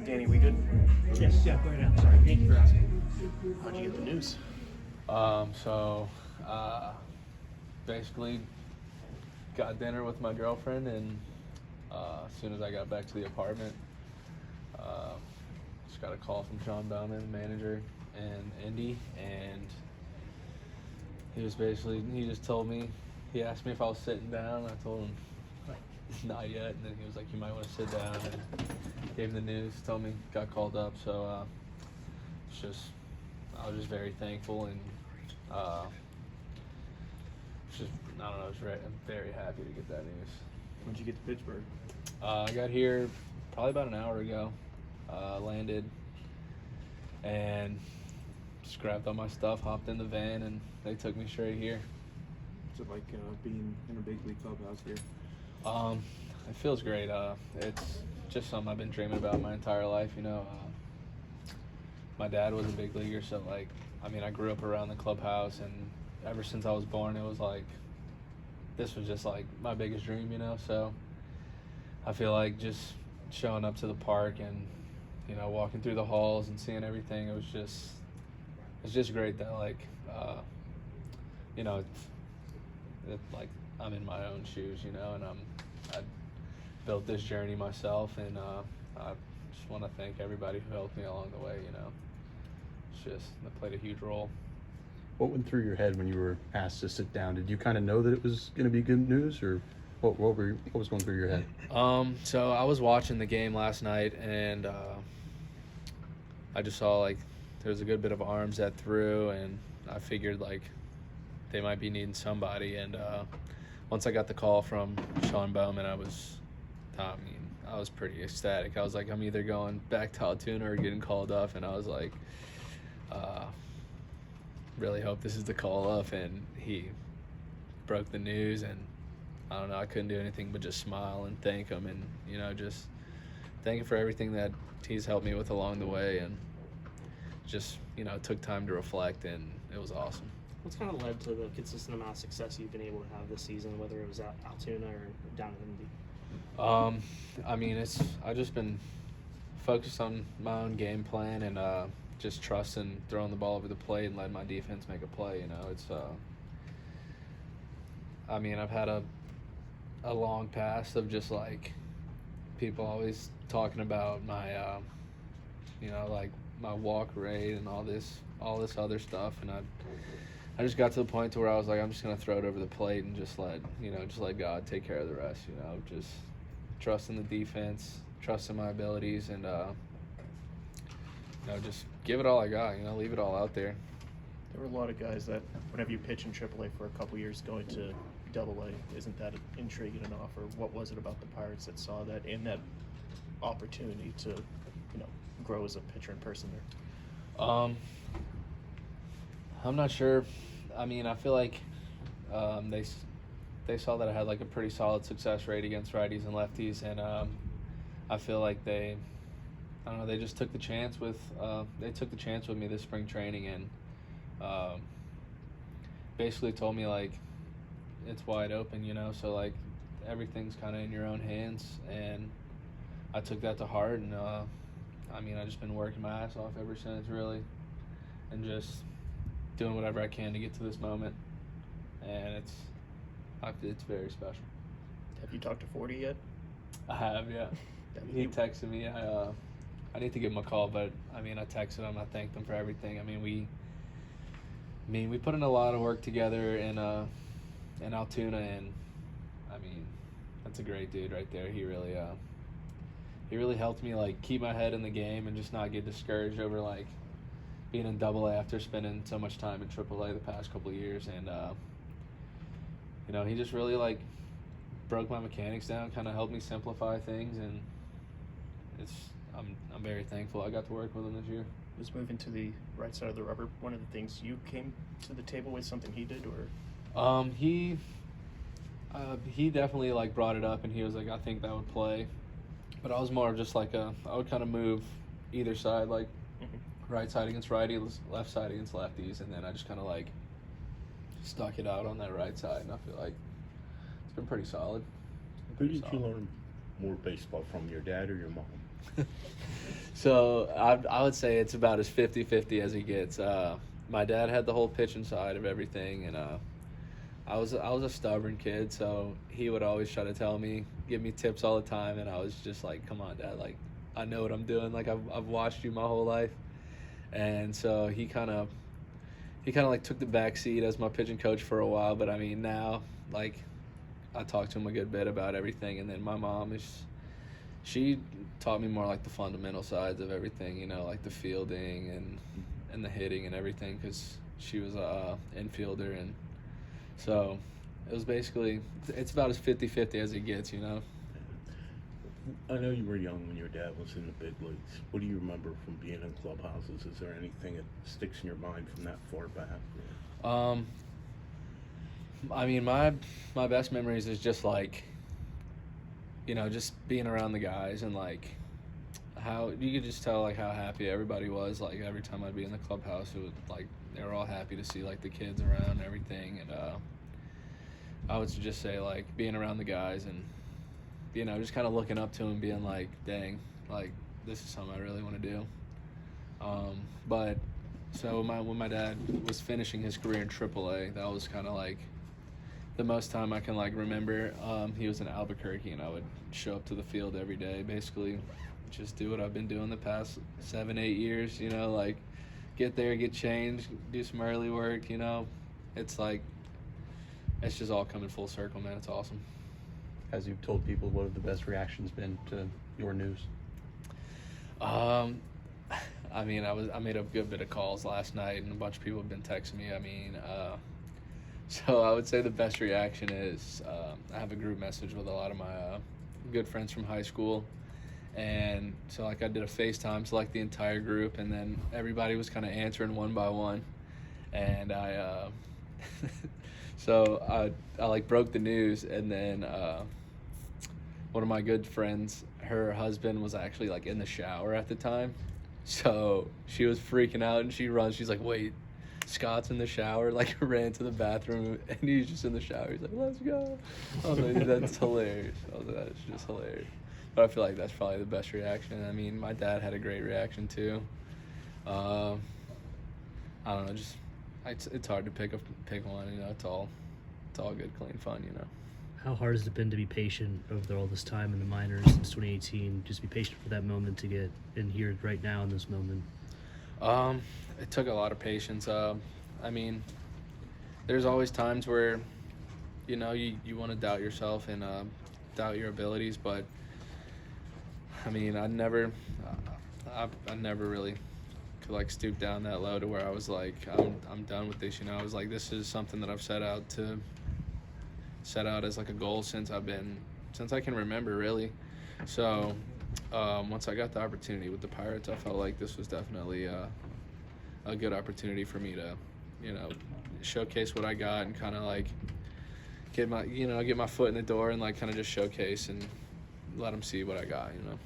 Danny, we good? Yes, yeah, go ahead. I'm sorry. Thank you for asking. How'd you get the news? Basically got dinner with my girlfriend, and as soon as I got back to the apartment, just got a call from Sean Bowman, the manager, and Indy, and he just told me, he asked me if I was sitting down, and I told him, not yet, and then he was like, you might want to sit down, and gave him the news, told me, got called up, so I was just very thankful, and I'm very happy to get that news. When'd you get to Pittsburgh? I got here probably about an hour ago, landed, and just grabbed all my stuff, hopped in the van, and they took me straight here. What's it like being in a big league clubhouse here? It feels great. It's just something I've been dreaming about my entire life, you know. My dad was a big leaguer, so I grew up around the clubhouse, and ever since I was born, it was like, this was just like my biggest dream, you know. So I feel like just showing up to the park and, you know, walking through the halls and seeing everything, it's just great that you know, like I'm in my own shoes, you know, and I built this journey myself, and I just want to thank everybody who helped me along the way, you know. That played a huge role. What went through your head when you were asked to sit down? Did you kind of know that it was going to be good news, or what was going through your head? So I was watching the game last night, and I just saw there was a good bit of arms that threw, and I figured they might be needing somebody. And once I got the call from Sean Bowman, I was pretty ecstatic. I was like, I'm either going back to Altoona or getting called up, and I was like, really hope this is the call up. And he broke the news, and I don't know, I couldn't do anything but just smile and thank him, and, you know, just thank him for everything that he's helped me with along the way, and just, you know, it took time to reflect, and it was awesome. What's kind of led to the consistent amount of success you've been able to have this season, whether it was at Altoona or down at Indy? I've just been focused on my own game plan, and just trusting throwing the ball over the plate and letting my defense make a play, you know. It's I've had a long past of just people always talking about my you know, my walk rate and all this other stuff, and I just got to the point to where I was like, I'm just gonna throw it over the plate and just let God take care of the rest, you know. Just trusting the defense, trusting my abilities, and you know, just give it all I got, you know, leave it all out there. There were a lot of guys that, whenever you pitch in AAA for a couple years, going to AA, isn't that intriguing enough, or what was it about the Pirates that saw that and that opportunity to, you know, grow as a pitcher in person there? I'm not sure. I feel like they saw that I had a pretty solid success rate against righties and lefties, and I feel like they just took the chance with me this spring training, and basically told me it's wide open, you know, so everything's kind of in your own hands, and I took that to heart, and I've just been working my ass off ever since, really, and just doing whatever I can to get to this moment, and it's very special. Have you talked to 40 yet? I have, yeah. He texted me. I need to give him a call, but I texted him. I thanked him for everything. We put in a lot of work together in Altoona, and that's a great dude right there. He really helped me keep my head in the game and just not get discouraged over being in AA after spending so much time in AAA the past couple of years, and you know, he just really broke my mechanics down, kind of helped me simplify things, and I'm very thankful I got to work with him this year. Was moving to the right side of the rubber one of the things you came to the table with, something he did, or? He definitely brought it up, and he was like, I think that would play, but I was more of just I would kind of move either side, right side against righties, left side against lefties, and then I just kind of stuck it out on that right side, and I feel like it's been pretty solid. Who did you learn more baseball from, your dad or your mom? So I would say it's about as 50-50 as it gets. My dad had the whole pitching side of everything, and I was a stubborn kid, so he would always try to tell me, give me tips all the time, and I was just like, come on, Dad, like, I know what I'm doing. Like, I've watched you my whole life. And so he kind of like took the back seat as my pitching coach for a while, but I mean, now, like, I talk to him a good bit about everything. And then my mom she taught me more like the fundamental sides of everything, you know, like the fielding and the hitting and everything, because she was a infielder. And so it was basically, it's about as 50-50 as it gets, you know. I know you were young when your dad was in the big leagues. What do you remember from being in clubhouses? Is there anything that sticks in your mind from that far back? I mean, my best memories is just like, you know, just being around the guys, and like how you could just tell like how happy everybody was. Like every time I'd be in the clubhouse, it was like they were all happy to see like the kids around and everything. And I would just say like being around the guys and, you know, just kind of looking up to him, being like, dang, like this is something I really want to do. But so when my dad was finishing his career in AAA, that was kind of like the most time I can like remember. He was in Albuquerque, and I would show up to the field every day, basically just do what I've been doing the past 7-8 years, you know, like get there, get changed, do some early work, you know. It's like, it's just all coming full circle, man. It's awesome. As you've told people, what have the best reactions been to your news? I mean, I made a good bit of calls last night, and a bunch of people have been texting me. I mean, so I would say the best reaction is I have a group message with a lot of my good friends from high school, and so like I did a FaceTime to like the entire group, and then everybody was kind of answering one by one, and I so I like broke the news, and then one of my good friends, her husband was actually like in the shower at the time, so she was freaking out, and she's like, wait, Scott's in the shower, like ran to the bathroom, and he's just in the shower. He's like, let's go. I was like, that's hilarious. I was like, that's just hilarious. But I feel like that's probably the best reaction. I mean, my dad had a great reaction too. I don't know, just it's hard to pick one, you know. It's all good, clean fun, you know. How hard has it been to be patient over all this time in the minors since 2018? Just be patient for that moment to get in here right now in this moment. It took a lot of patience. I mean, there's always times where, you know, you want to doubt yourself and doubt your abilities, but I mean, I never really could like stoop down that low to where I was like, I'm done with this. You know, I was like, this is something that I've set out as like a goal since I can remember, really. So once I got the opportunity with the Pirates, I felt like this was definitely a good opportunity for me to, you know, showcase what I got and kind of like get my foot in the door and like kind of just showcase and let them see what I got, you know.